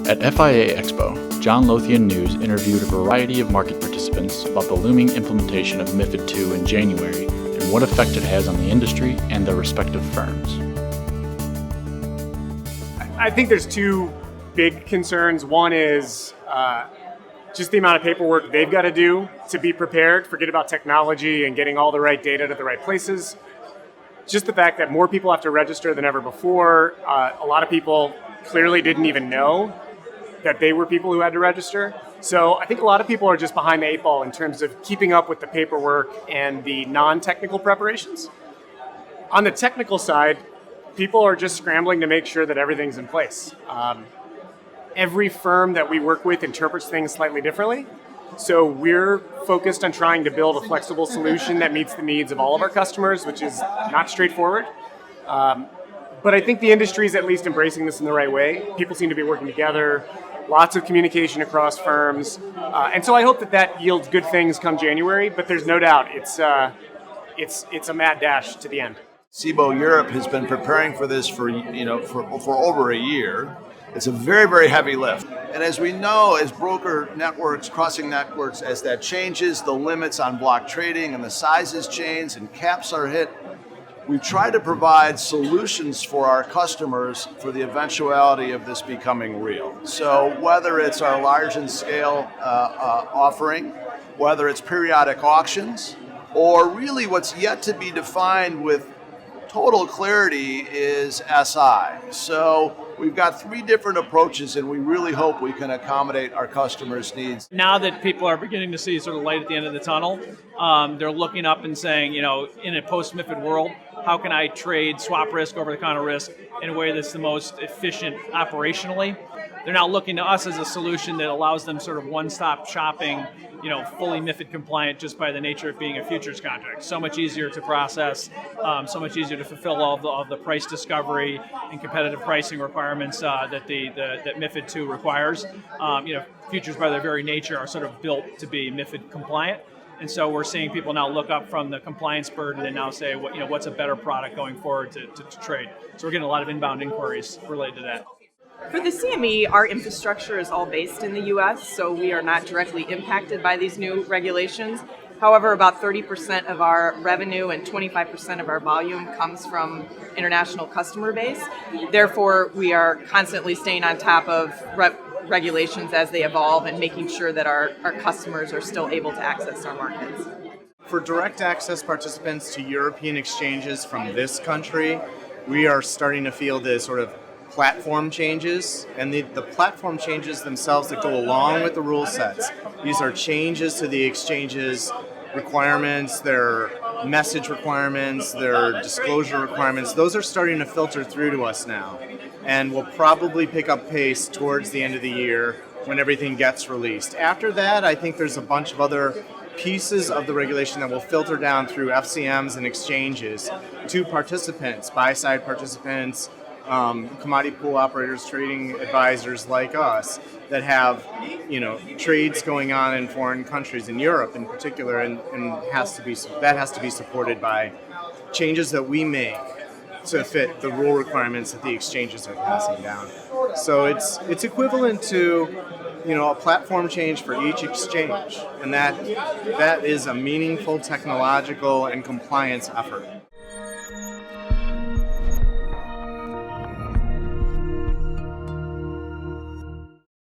At FIA Expo, John Lothian News interviewed a variety of market participants about the looming implementation of MiFID II in January and what effect it has on the industry and their respective firms. I think there's two big concerns. One is just the amount of paperwork they've got to do to be prepared. Forget about technology and getting all the right data to the right places. Just the fact that more people have to register than ever before. A lot of people clearly didn't even know that they were people who had to register. So I think a lot of people are just behind the eight ball in terms of keeping up with the paperwork and the non-technical preparations. On the technical side, people are just scrambling to make sure that everything's in place. Every firm that we work with interprets things slightly differently. So we're focused on trying to build a flexible solution that meets the needs of all of our customers, which is not straightforward. But I think the industry is at least embracing this in the right way. People seem to be working together, lots of communication across firms. And so I hope that yields good things come January, but there's no doubt it's a mad dash to the end. Cboe Europe has been preparing for this for over a year. It's a very, very heavy lift. And as we know, as broker networks, crossing networks, as that changes, the limits on block trading and the sizes change and caps are hit, we try to provide solutions for our customers for the eventuality of this becoming real. So whether it's our large and scale offering, whether it's periodic auctions, or really what's yet to be defined with total clarity is SI. So we've got three different approaches, and we really hope we can accommodate our customers' needs. Now that people are beginning to see sort of light at the end of the tunnel, they're looking up and saying, in a post-MiFID world, how can I trade swap risk, over-the-counter risk in a way that's the most efficient operationally? They're now looking to us as a solution that allows them sort of one-stop shopping, fully MiFID compliant just by the nature of being a futures contract. So much easier to process, so much easier to fulfill all of the price discovery and competitive pricing requirements that MiFID II requires. Futures by their very nature are sort of built to be MiFID compliant. And so we're seeing people now look up from the compliance burden and now say, what's a better product going forward to trade? So we're getting a lot of inbound inquiries related to that. For the CME, our infrastructure is all based in the U.S., so we are not directly impacted by these new regulations. However, about 30% of our revenue and 25% of our volume comes from international customer base. Therefore, we are constantly staying on top of regulations as they evolve and making sure that our customers are still able to access our markets. For direct access participants to European exchanges from this country, we are starting to feel the sort of platform changes, and the platform changes themselves that go along with the rule sets. These are changes to the exchanges requirements, their message requirements, their disclosure requirements. Those are starting to filter through to us now, and will probably pick up pace towards the end of the year when everything gets released. After that, I think there's a bunch of other pieces of the regulation that will filter down through FCMs and exchanges to participants, buy-side participants, commodity pool operators, trading advisors like us that have, trades going on in foreign countries, in Europe in particular, and has to be supported by changes that we make to fit the rule requirements that the exchanges are passing down. So it's equivalent to a platform change for each exchange, and that is a meaningful technological and compliance effort.